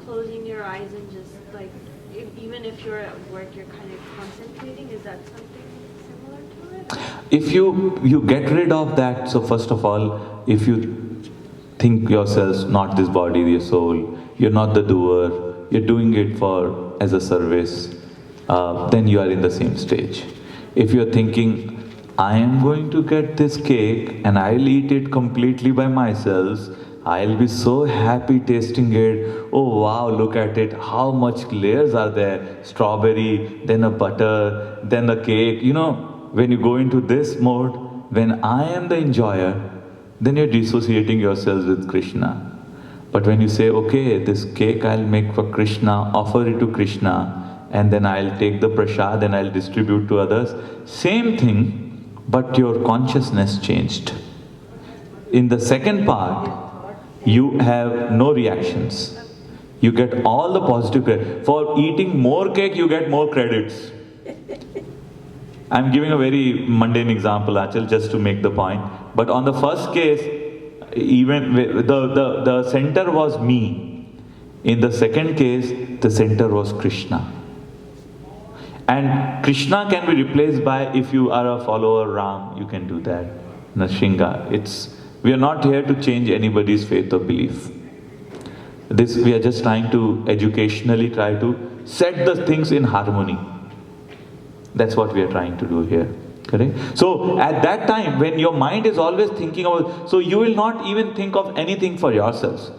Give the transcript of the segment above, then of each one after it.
closing your eyes and just like, even if you're at work, you're kind of concentrating. Is that something similar to it? If you get rid of that, so first of all, if you think yourselves not this body, your soul, you're not the doer, you're doing it for as a service, then you are in the same stage. If you're thinking, I am going to get this cake and I'll eat it completely by myself, I'll be so happy tasting it. Oh wow, look at it, how much layers are there? Strawberry, then a butter, then a cake. You know, when you go into this mode, when I am the enjoyer, then you're dissociating yourselves with Krishna. But when you say, okay, this cake I'll make for Krishna, offer it to Krishna, and then I'll take the prasad and I'll distribute to others, same thing, but your consciousness changed. In the second part, you have no reactions. You get all the positive credit. For eating more cake, you get more credits. I'm giving a very mundane example, Achal, just to make the point. But on the first case, even the center was me. In the second case, the center was Krishna. And Krishna can be replaced by, if you are a follower Ram, you can do that. Nashinga. We are not here to change anybody's faith or belief. We are just trying to educationally try to set the things in harmony. That's what we are trying to do here. Correct? So at that time, when your mind is always thinking about, so you will not even think of anything for yourselves.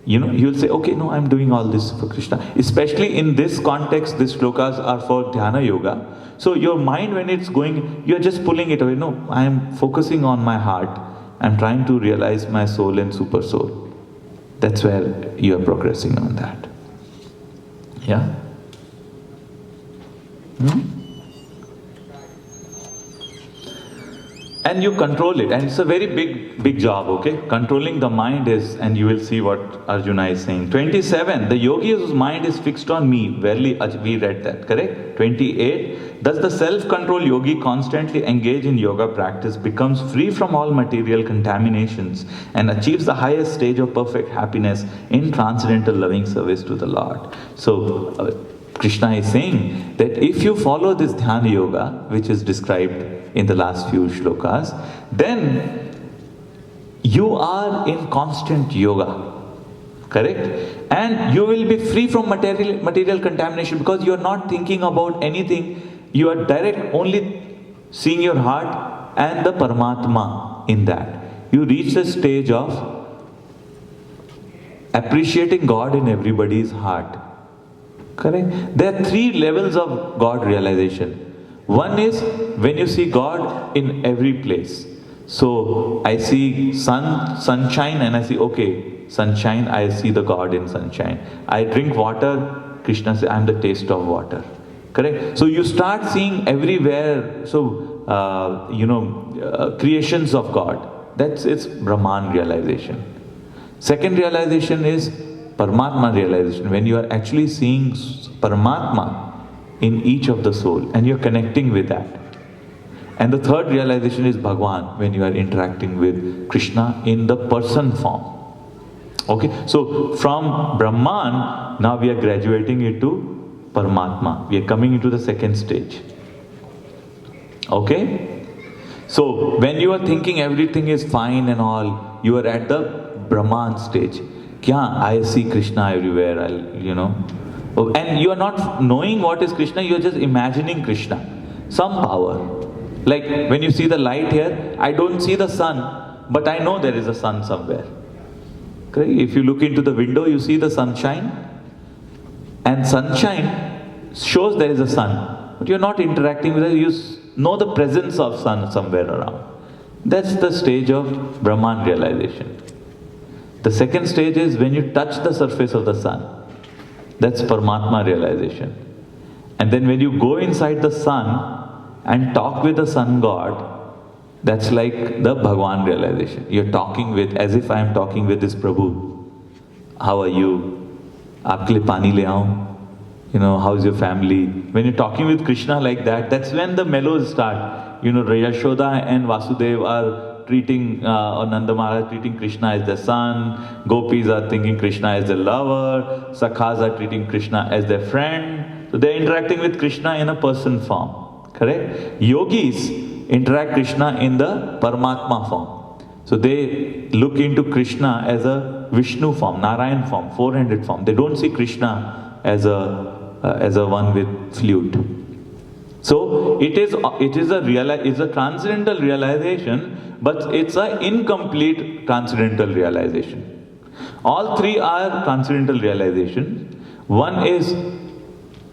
You know, you will say, okay, no, I'm doing all this for Krishna. Especially in this context, these shlokas are for dhyana yoga. So your mind, when it's going, you're just pulling it away. No, I am focusing on my heart. I'm trying to realize my soul and super soul. That's where you are progressing on that. Yeah? And you control it, and it's a very big job, okay? Controlling the mind is, and you will see what Arjuna is saying. 27, the yogi whose mind is fixed on me, verily, we read that, correct? 28, thus the self-control yogi constantly engaged in yoga practice becomes free from all material contaminations and achieves the highest stage of perfect happiness in transcendental loving service to the Lord. So, Krishna is saying that if you follow this dhyana yoga, which is described in the last few shlokas, then you are in constant yoga, correct? And you will be free from material contamination, because you are not thinking about anything. You are direct, only seeing your heart and the Paramatma in that. You reach the stage of appreciating God in everybody's heart. Correct? There are 3 levels of God realization. One is when you see God in every place. So I see sunshine, and I see, okay, sunshine, I see the God in sunshine. I drink water, Krishna says, I am the taste of water. Correct? So you start seeing everywhere, creations of God. It's Brahman realization. Second realization is Paramatma realization, when you are actually seeing Paramatma in each of the soul and you're connecting with that. And the third realization is Bhagwan, when you are interacting with Krishna in the person form. Okay, so from Brahman, now we are graduating into Paramatma. We are coming into the second stage. Okay? So when you are thinking everything is fine and all, you are at the Brahman stage. I see Krishna everywhere, and you are not knowing what is Krishna, you are just imagining Krishna. Some power. Like when you see the light here, I don't see the sun, but I know there is a sun somewhere. Okay? If you look into the window, you see the sunshine, and sunshine shows there is a sun, but you are not interacting with it, you know the presence of sun somewhere around. That's the stage of Brahman realization. The second stage is when you touch the surface of the sun. That's Paramatma realization. And then when you go inside the sun and talk with the sun god, that's like the Bhagwan realization. You're talking with, as if I am talking with this Prabhu. How are you? Aapke liye pani le aun? How's your family? When you're talking with Krishna like that, that's when the mellows start. Yashoda and Vasudev are or Nanda Maharaj treating Krishna as their son, gopis are thinking Krishna as their lover, sakhas are treating Krishna as their friend. So they're interacting with Krishna in a person form, correct? Yogis interact Krishna in the Paramatma form. So they look into Krishna as a Vishnu form, Narayan form, four-handed form. They don't see Krishna as a one with flute. So it is a transcendental realization, but it's an incomplete transcendental realization. All three are transcendental realization. One is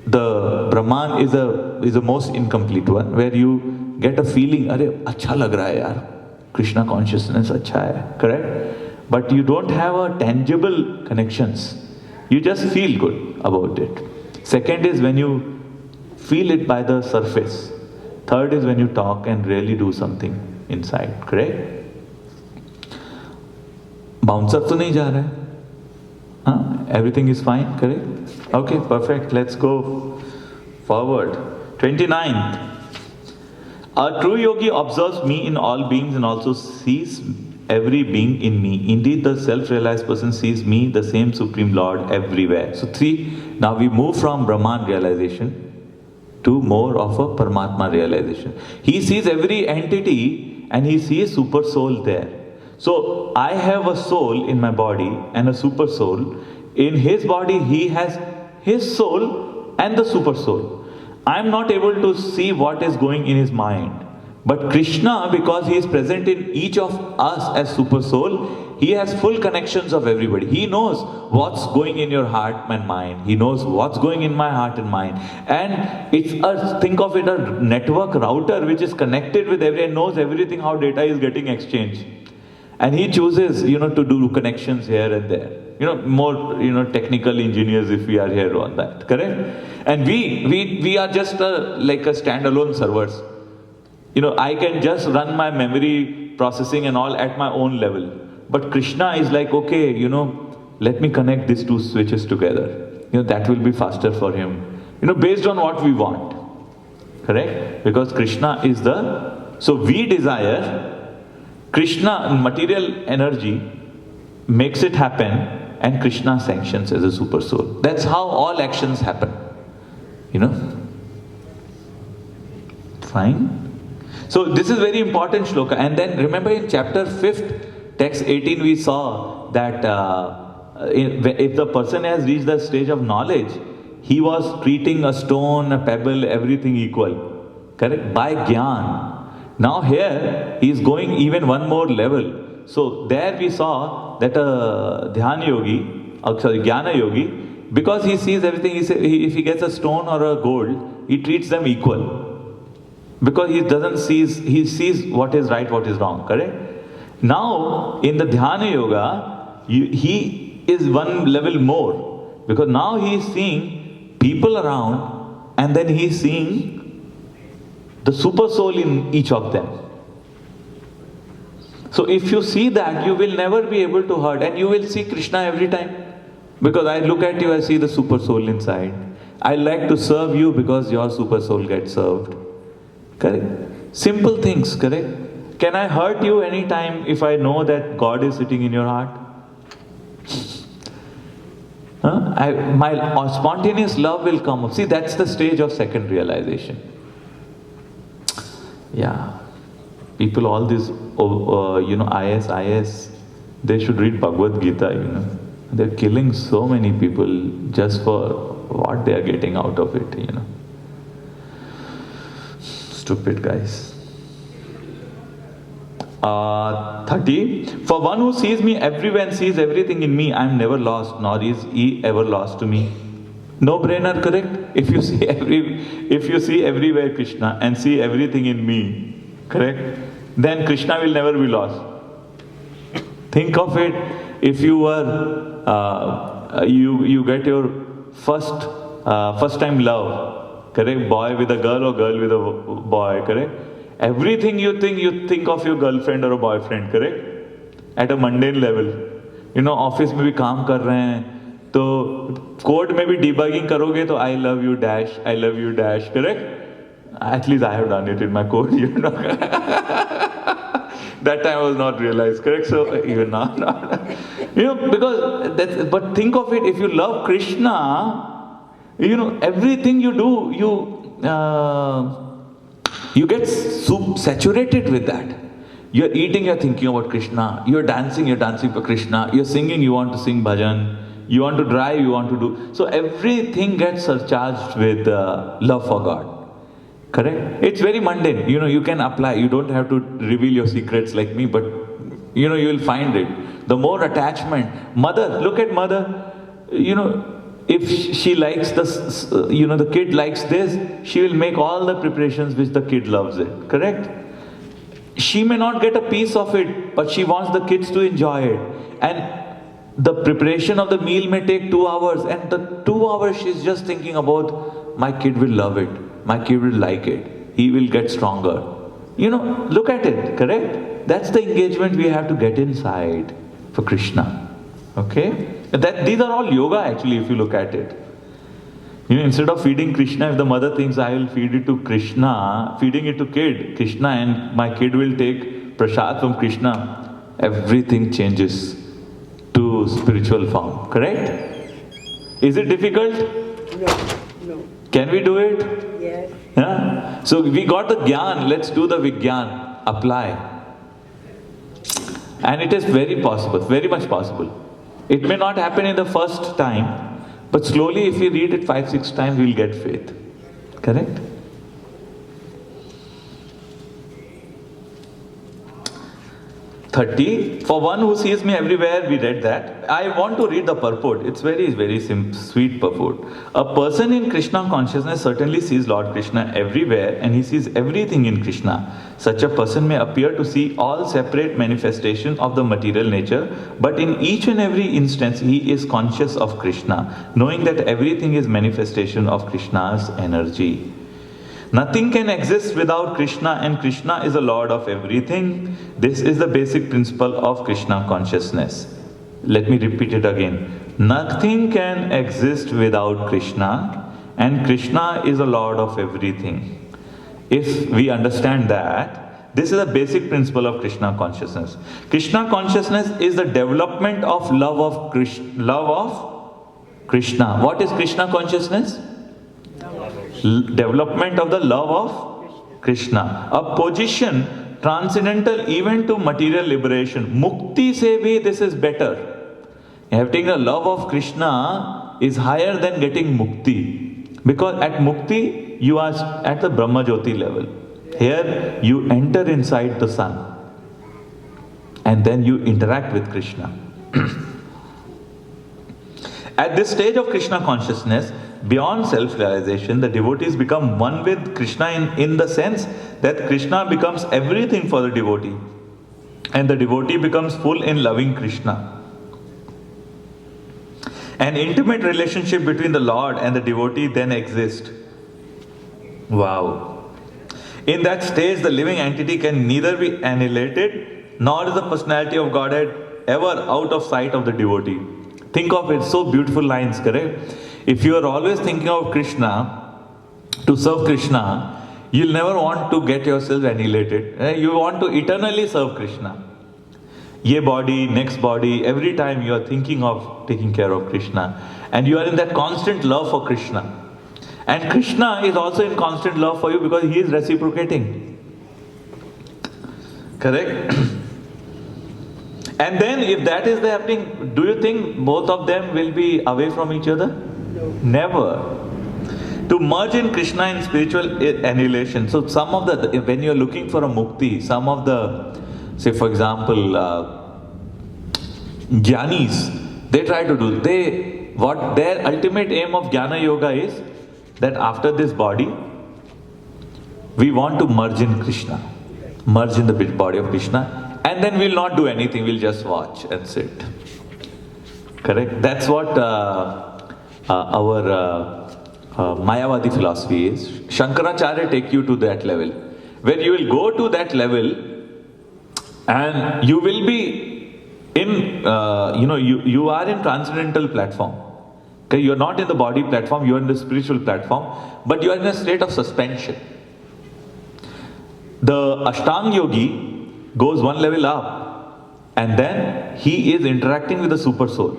the Brahman is the most incomplete one, where you get a feeling, अरे अच्छा लग रहा है यार, Krishna consciousness अच्छा है, correct? But you don't have a tangible connections. You just feel good about it. Second is when you feel it by the surface. Third is when you talk and really do something inside, correct? Bouncer to nahi ja raha hai? Huh? Everything is fine, correct? Okay, perfect. Let's go forward. 29th. A true yogi observes me in all beings and also sees every being in me. Indeed, the self-realized person sees me, the same Supreme Lord, everywhere. So 3. Now we move from Brahman realization to more of a Paramatma realization. He sees every entity and he sees super soul there. So I have a soul in my body and a super soul. In his body he has his soul and the super soul. I am not able to see what is going in his mind. But Krishna, because he is present in each of us as super soul, he has full connections of everybody. He knows what's going in your heart and mind. He knows what's going in my heart and mind. And think of it a network router which is connected with everyone, knows everything, how data is getting exchanged. And he chooses, to do connections here and there. More, technical engineers if we are here on that, correct? And we are just like a standalone servers. I can just run my memory processing and all at my own level. But Krishna is like, okay, let me connect these two switches together. That will be faster for him. Based on what we want. Correct? Because Krishna is so we desire, Krishna, material energy, makes it happen, and Krishna sanctions as a super soul. That's how all actions happen. Fine? So this is very important shloka. And then remember in chapter 5th, text 18, we saw that if the person has reached the stage of knowledge, he was treating a stone, a pebble, everything equal. Correct? By Gyan. Now here, he is going even one more level. So there we saw that a Dhyana yogi, Jnana yogi, because he sees everything, if he gets a stone or a gold, he treats them equal. Because he sees what is right, what is wrong, correct? Now, in the Dhyana Yoga, he is one level more. Because now he is seeing people around and then he is seeing the super soul in each of them. So if you see that, you will never be able to hurt and you will see Krishna every time. Because I look at you, I see the super soul inside. I like to serve you because your super soul gets served. Correct? Simple things, correct? Can I hurt you anytime if I know that God is sitting in your heart? My spontaneous love will come up. See, that's the stage of second realization. Yeah. People, all this, IS, they should read Bhagavad Gita, They're killing so many people just for what they are getting out of it, Stupid guys. 30. For one who sees me everywhere and sees everything in me, I am never lost, nor is he ever lost to me. No brainer, correct? If you see everywhere Krishna and see everything in me, correct? Then Krishna will never be lost. Think of it, if you were, you get your first time love, correct? Boy with a girl or girl with a boy, correct? Everything you think of your girlfriend or a boyfriend, correct? At a mundane level. Office में भी काम कर रहे हैं, तो code में भी debugging करोगे तो I love you dash, correct? At least I have done it in my code, That time I was not realized, correct? So even now, because but think of it, if you love Krishna, everything you do, you get saturated with that. You're eating, you're thinking about Krishna. You're dancing for Krishna. You're singing, you want to sing bhajan. You want to drive, you want to do. So everything gets surcharged with love for God. Correct? It's very mundane. You can apply. You don't have to reveal your secrets like me, but you will find it. The more attachment. Mother, look at mother. If she likes this, the kid likes this, she will make all the preparations which the kid loves it. Correct? She may not get a piece of it, but she wants the kids to enjoy it. And the preparation of the meal may take 2 hours, and the 2 hours she's just thinking about, my kid will love it. My kid will like it. He will get stronger. Look at it, correct? That's the engagement we have to get inside for Krishna. Okay? These are all yoga actually, if you look at it. Instead of feeding Krishna, if the mother thinks I will feed it to Krishna, feeding it to Krishna, and my kid will take prasad from Krishna, everything changes to spiritual form. Correct? Is it difficult? No. Can we do it? Yes. Yeah? So we got the Gyan, let's do the Vigyan, apply. And it is very possible, very much possible. It may not happen in the first time, but slowly if we read it 5-6 times, we will get faith. Correct? "30. For one who sees me everywhere," we read that. I want to read the purport. It's very, very sweet purport. "A person in Krishna consciousness certainly sees Lord Krishna everywhere, and he sees everything in Krishna. Such a person may appear to see all separate manifestations of the material nature, but in each and every instance he is conscious of Krishna, knowing that everything is manifestation of Krishna's energy. Nothing can exist without Krishna, and Krishna is the Lord of everything. This is the basic principle of Krishna consciousness." Let me repeat it again. Nothing can exist without Krishna, and Krishna is the Lord of everything. If we understand that, this is a basic principle of Krishna consciousness. Krishna consciousness is the development of love of Krishna. What is Krishna consciousness? Development of the love of Krishna. A position transcendental even to material liberation. Mukti se bhi this is better. Having the love of Krishna is higher than getting mukti. Because at mukti, you are at the Brahma Jyoti level. Here, you enter inside the sun. And then you interact with Krishna. At this stage of Krishna consciousness, beyond self-realization, the devotees become one with Krishna in the sense that Krishna becomes everything for the devotee. And the devotee becomes full in loving Krishna. An intimate relationship between the Lord and the devotee then exists. Wow. In that stage, the living entity can neither be annihilated, nor is the personality of Godhead ever out of sight of the devotee. Think of it, so beautiful lines, correct? If you are always thinking of Krishna, to serve Krishna, you'll never want to get yourself annihilated. You want to eternally serve Krishna. Ye body, next body, every time you are thinking of taking care of Krishna. And you are in that constant love for Krishna. And Krishna is also in constant love for you because he is reciprocating. Correct? And then if that is happening, do you think both of them will be away from each other? No. Never. To merge in Krishna in spiritual annihilation. So some of the, when you are looking for a mukti, some of the, say for example, jnanis, they try to do, what their ultimate aim of jnana yoga is, that after this body, we want to merge in Krishna. Merge in the body of Krishna. And then we'll not do anything, we'll just watch and sit. Correct? That's what our Mayavadi philosophy is. Shankaracharya take you to that level. Where you will go to that level and you will be in, you are in transcendental platform. Okay? You are not in the body platform, you are in the spiritual platform, but you are in a state of suspension. The Ashtanga Yogi, goes one level up, and then he is interacting with the super soul.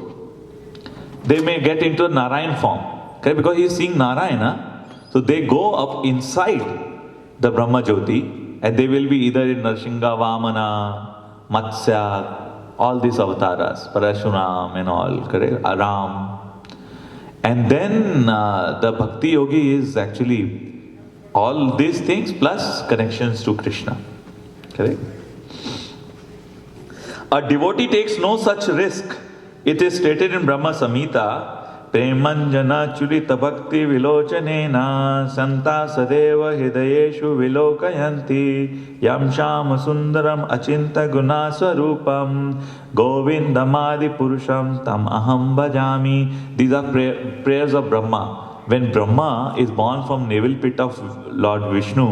They may get into a Narayan form, okay? Because he is seeing Narayana, so they go up inside the Brahma Jyoti, and they will be either in Narsingha, Vamana, Matsya, all these avatars, Parashuram and all, correct? Ram. And then the Bhakti Yogi is actually all these things plus connections to Krishna. Correct? A devotee takes no such risk. It is stated in Brahma Samhita, Premanjana churita bhakti vilochanena santa sadeva hidayeshu vilokayanti yam shama sundaram achinta guna swarupam govindamadi purusham tam aham bhajami. These are prayers of Brahma. When Brahma is born from navel pit of Lord Vishnu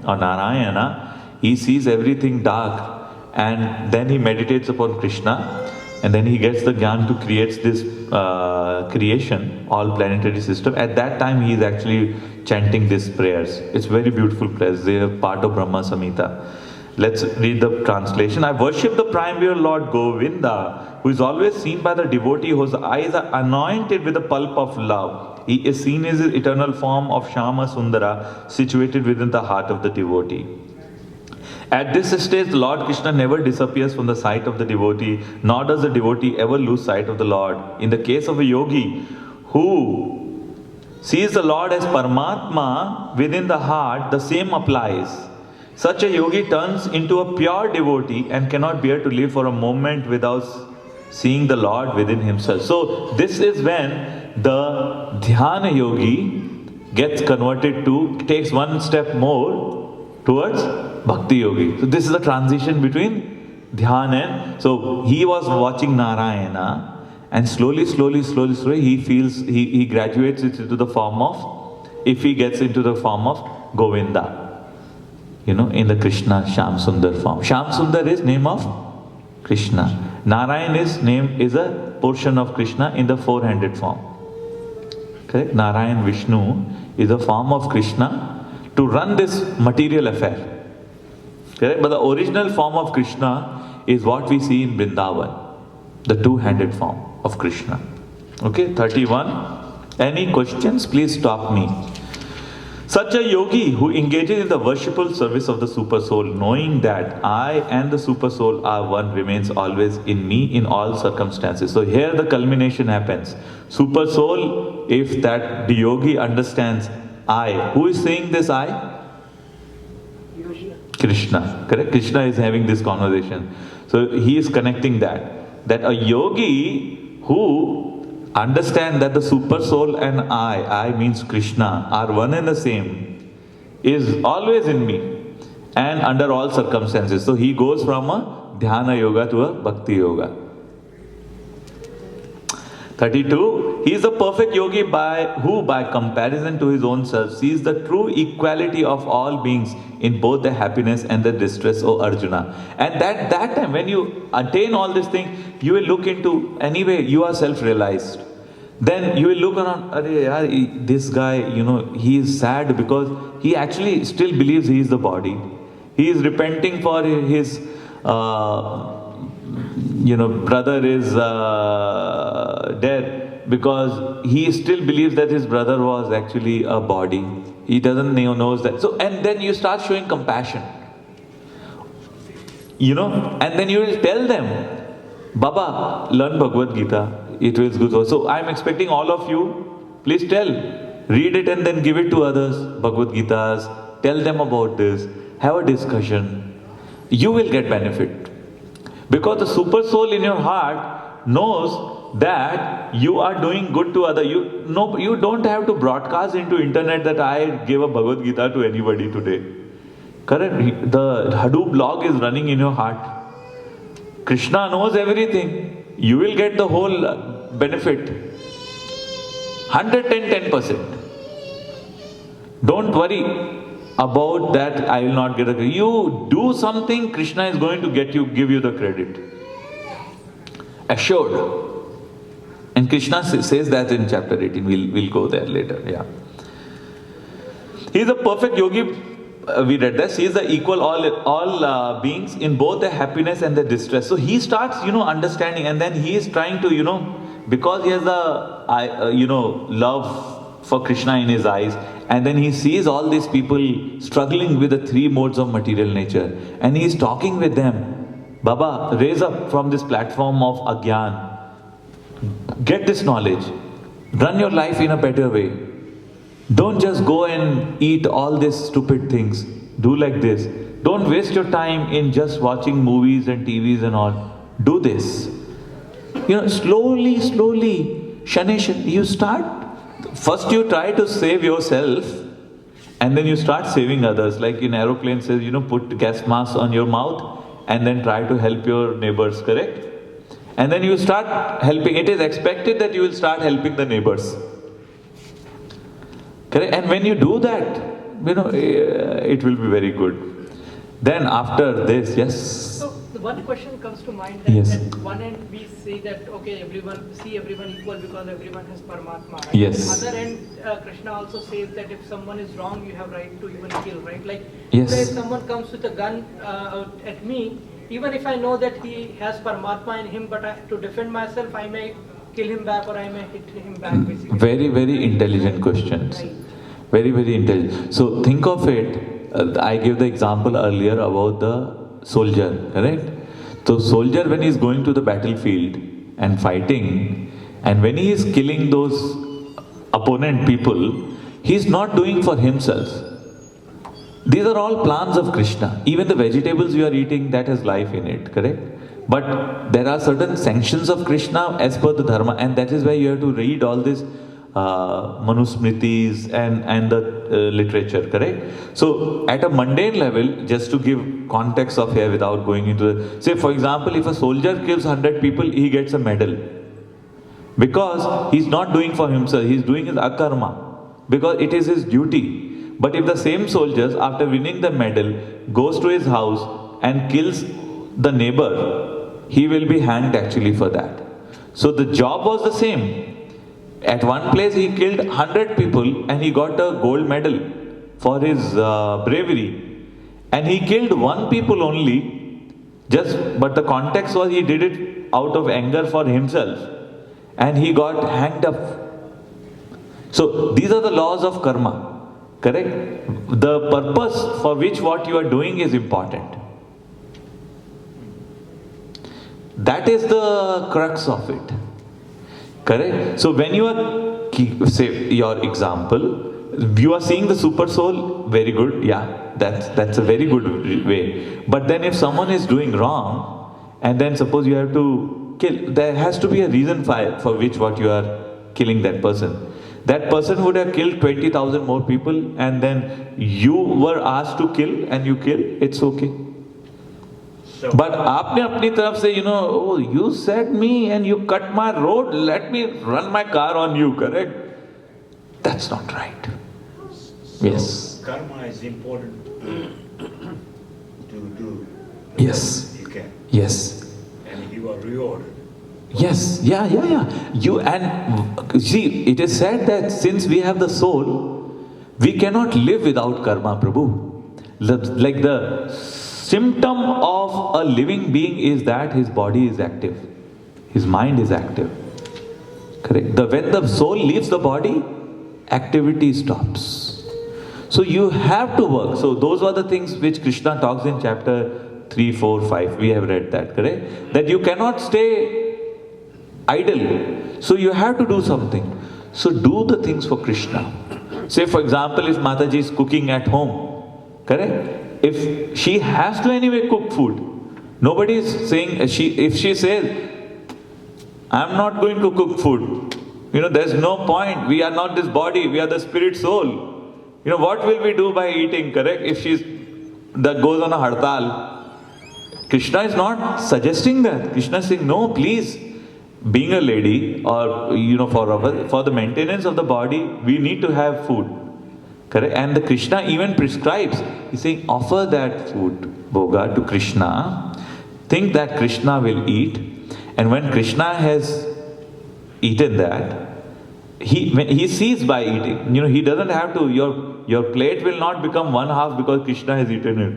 or Narayana, he sees everything dark, and then he meditates upon Krishna, and then he gets the jnana to create this creation, all planetary system. At that time he is actually chanting these prayers. It's very beautiful prayers. They are part of Brahma Samhita. Let's read the translation. I worship the primary Lord Govinda, who is always seen by the devotee whose eyes are anointed with the pulp of love. He is seen as the eternal form of Shama Sundara, situated within the heart of the devotee. At this stage, the Lord Krishna never disappears from the sight of the devotee, nor does the devotee ever lose sight of the Lord. In the case of a yogi who sees the Lord as Paramatma within the heart, the same applies. Such a yogi turns into a pure devotee and cannot bear to live for a moment without seeing the Lord within himself. So this is when the Dhyana yogi gets converted to, takes one step more towards Bhakti yogi. So this is the transition between Dhyan and, so he was watching Narayana, and slowly he feels, he graduates into the form of, if he gets into the form of Govinda, in the Krishna Shyam Sundar form. Shyam Sundar is name of Krishna. Narayan is a portion of Krishna in the four-handed form. Correct? Narayan Vishnu is a form of Krishna to run this material affair. Correct? But the original form of Krishna is what we see in Vrindavan, the two-handed form of Krishna. Okay, 31. Any questions? Please stop me. Such a yogi who engages in the worshipful service of the Super Soul, knowing that I and the Super Soul are one, remains always in me in all circumstances. So here the culmination happens. Super Soul, if that the yogi understands I, who is saying this I? Krishna. Correct? Krishna is having this conversation. So he is connecting that a yogi who understands that the Super Soul and I means Krishna, are one and the same, is always in me and under all circumstances. So he goes from a Dhyana yoga to a Bhakti yoga. 32. He is the perfect yogi who by comparison to his own self sees the true equality of all beings in both their happiness and their distress, O Arjuna. And that time when you attain all these things, you will look into, anyway you are self-realized. Then you will look around, this guy, he is sad because he actually still believes he is the body. He is repenting for his brother is dead because he still believes that his brother was actually a body. He doesn't knows that. So, and then you start showing compassion. And then you will tell them, Baba, learn Bhagavad Gita. It is good. So I am expecting all of you, please read it and then give it to others, Bhagavad Gitas, tell them about this, have a discussion. You will get benefit. Because the Super Soul in your heart knows that you are doing good to others. You don't have to broadcast into internet that I gave a Bhagavad Gita to anybody today. Correct? The Hadoop blog is running in your heart. Krishna knows everything. You will get the whole benefit. 110%. Don't worry about that. I will not get a credit. You do something, Krishna is going to give you the credit. Assured. And Krishna says that in chapter 18. We'll go there later. Yeah. He is a perfect yogi we read that, sees the equal all beings in both their happiness and their distress. So he starts, understanding, and then he is trying to, because he has love for Krishna in his eyes, and then he sees all these people struggling with the three modes of material nature, and he is talking with them. Baba, raise up from this platform of Agyan. Get this knowledge. Run your life in a better way. Don't just go and eat all these stupid things. Do like this. Don't waste your time in just watching movies and TVs and all. Do this. Slowly, Shanesh, you start. First you try to save yourself, and then you start saving others. Like in aeroplane says, put gas mask on your mouth and then try to help your neighbors, correct? And then you start helping. It is expected that you will start helping the neighbors. Correct? And when you do that, it will be very good. Then after this, yes. So the one question comes to mind that Yes. at one end we say that everyone equal because everyone has Paramatma. Right? Yes. Other end, Krishna also says that if someone is wrong, you have right to even kill, right? Like Yes. if someone comes with a gun at me, even if I know that he has Paramatma in him, but to defend myself, I may kill him back or I may hit him back. Basically. Very, very intelligent questions. Right. Very, very intelligent. So think of it. I gave the example earlier about the soldier, correct? So soldier, when he is going to the battlefield and fighting, and when he is killing those opponent people, he is not doing for himself. These are all plans of Krishna. Even the vegetables you are eating, that has life in it, correct? But there are certain sanctions of Krishna as per the dharma, and that is why you have to read all this Manusmritis and the literature, correct? So at a mundane level, just to give context of here without going into the, say for example, if a soldier kills 100 people, he gets a medal. Because he's not doing for himself, he's doing his akarma. Because it is his duty. But if the same soldiers, after winning the medal, goes to his house and kills the neighbor, he will be hanged actually for that. So the job was the same. At one place he killed 100 people and he got a gold medal for his bravery. And he killed one people only, but the context was he did it out of anger for himself. And he got hanged up. So these are the laws of karma, correct? The purpose for which what you are doing is important. That is the crux of it. Correct? So when you are, say your example, you are seeing the super soul, very good, yeah, that's a very good way. But then if someone is doing wrong, and then suppose you have to kill, there has to be a reason for which what you are killing that person. That person would have killed 20,000 more people, and then you were asked to kill and you kill, it's okay. But आपने अपनी तरफ से, oh, you said me and you cut my road, let me run my car on you, correct? That's not right. So Yes. karma is important to do. Yes. You can. Yes. And you are rewarded. Yes. Yeah. And see, it is said that since we have the soul, we cannot live without karma, Prabhu. Like the symptom of a living being is that his body is active, his mind is active. Correct? When the soul leaves the body, activity stops. So you have to work. So those were the things which Krishna talks in chapter 3, 4, 5. We have read that, correct? That you cannot stay idle. So you have to do something. So do the things for Krishna. Say for example, if Mataji is cooking at home, correct? If she has to anyway cook food, nobody is saying, if she says, I'm not going to cook food, there's no point. We are not this body, we are the spirit soul. What will we do by eating, correct? If that goes on a hartal. Krishna is not suggesting that. Krishna is saying, no, please, being a lady or, for the maintenance of the body, we need to have food. Correct? And the Krishna even prescribes. He's saying, offer that food, Bhoga, to Krishna. Think that Krishna will eat. And when Krishna has eaten that, when he sees by eating, he doesn't have to, your Your plate will not become one half because Krishna has eaten it.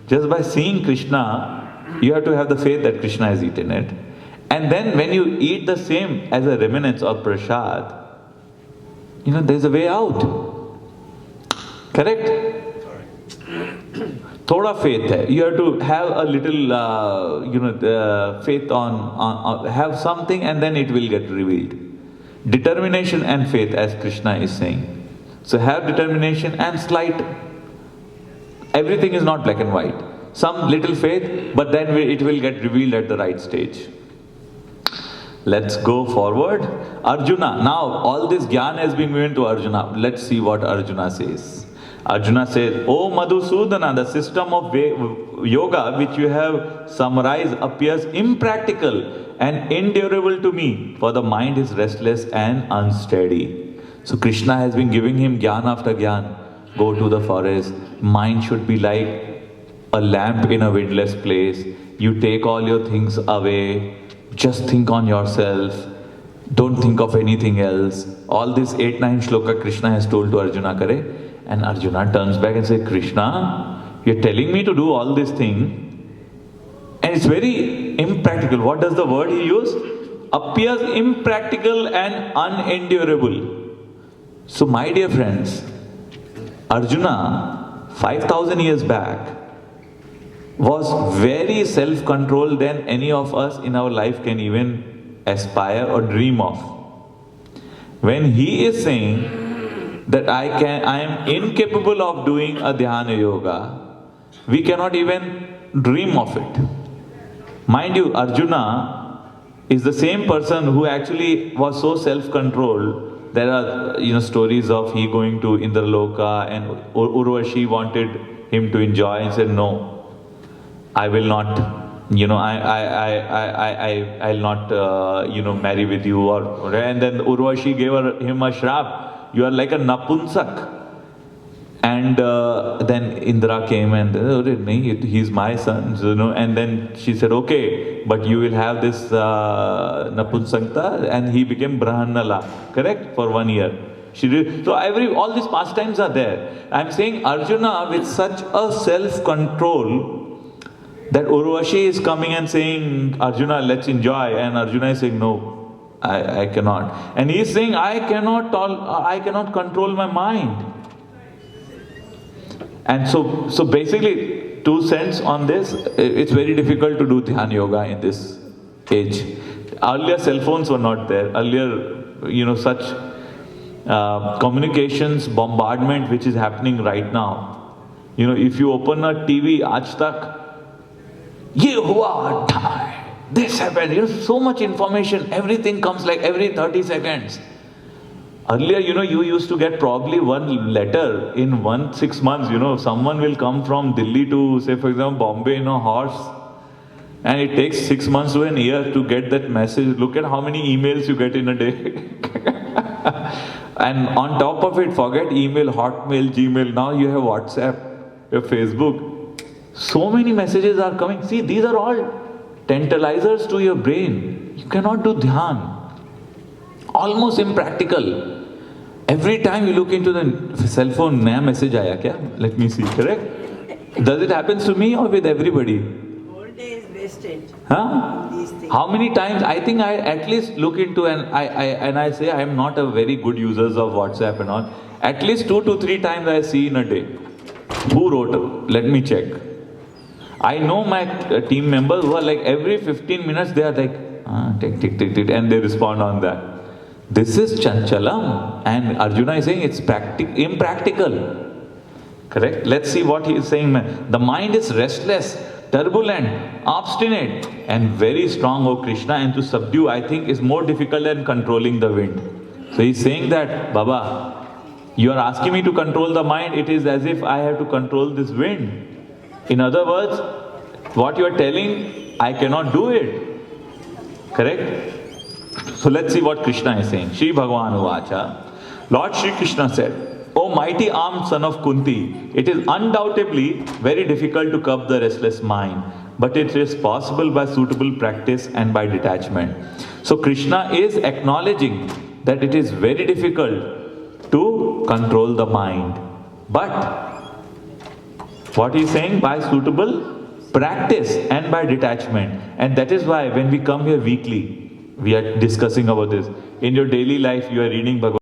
Just by seeing Krishna, you have to have the faith that Krishna has eaten it. And then when you eat the same as a remnants or prasad, there's a way out. Correct? Thoda faith hai. You have to have a little, faith on have something, and then it will get revealed. Determination and faith, as Krishna is saying. So have determination and slight. Everything is not black and white. Some little faith, but then it will get revealed at the right stage. Let's go forward. Arjuna. Now, all this jnana has been given to Arjuna. Let's see what Arjuna says. Arjuna says, O Madhusudana, the system of yoga which you have summarized appears impractical and endurable to me, for the mind is restless and unsteady. So Krishna has been giving him jnana after jnana. Go to the forest. Mind should be like a lamp in a windless place. You take all your things away. Just think on yourself. Don't think of anything else. All this 8-9 shloka Krishna has told to Arjuna kare. And Arjuna turns back and says, Krishna, you're telling me to do all this thing. And it's very impractical. What does the word he used? Appears impractical and unendurable. So my dear friends, Arjuna, 5,000 years back, was very self-controlled than any of us in our life can even aspire or dream of. When he is saying that I am incapable of doing a dhyana yoga, we cannot even dream of it. Mind you, Arjuna is the same person who actually was so self-controlled. There are stories of he going to Indraloka, and Urvashi wanted him to enjoy and said, no, I will not, I'll not, marry with you. And then Urvashi gave him a shrap. You are like a napunsak. And then Indra came and, he's my son, and then she said, okay, but you will have this napunsankta, and he became Brahmanala, correct, for 1 year. She did. So all these pastimes are there. I'm saying Arjuna with such a self-control that Urvashi is coming and saying, Arjuna, let's enjoy, and Arjuna is saying, no, I cannot. And he is saying, I cannot control my mind. And so basically, 2 cents on this, it's very difficult to do Dhyana Yoga in this age. Earlier cell phones were not there. Earlier, such communications, bombardment which is happening right now. If you open a TV, Aaj Tak, ye hua, this happened, so much information, everything comes like every 30 seconds. Earlier, you used to get probably one letter in 6 months, someone will come from Delhi to, say for example, Bombay in a horse, and it takes 6 months to an year to get that message. Look at how many emails you get in a day. And on top of it, forget email, Hotmail, Gmail, now you have WhatsApp, you have Facebook. So many messages are coming. See, these are all tantalizers to your brain. You cannot do dhyan. Almost impractical. Every time you look into the cell phone, naya message aaya kya? Let me see, correct? Does it happen to me or with everybody? Whole day is wasted. Huh? These things. How many times? I think I at least look into, and I say I am not a very good user of WhatsApp and all. At least 2 to 3 times I see in a day. Who wrote? Let me check. I know my team members who are like every 15 minutes they are like, tick, and they respond on that. This is chanchalam, and Arjuna is saying it's impractical. Correct? Let's see what he is saying. The mind is restless, turbulent, obstinate, and very strong, O Krishna, and to subdue, I think, is more difficult than controlling the wind. So he's saying that, Baba, you are asking me to control the mind, it is as if I have to control this wind. In other words, what you are telling, I cannot do it. Correct? So let's see what Krishna is saying. Shri Bhagavan Uvacha. Lord Shri Krishna said, O mighty armed son of Kunti, it is undoubtedly very difficult to curb the restless mind, but it is possible by suitable practice and by detachment. So Krishna is acknowledging that it is very difficult to control the mind. But what he is saying, by suitable practice and by detachment. And that is why when we come here weekly, we are discussing about this. In your daily life, you are reading Bhagavad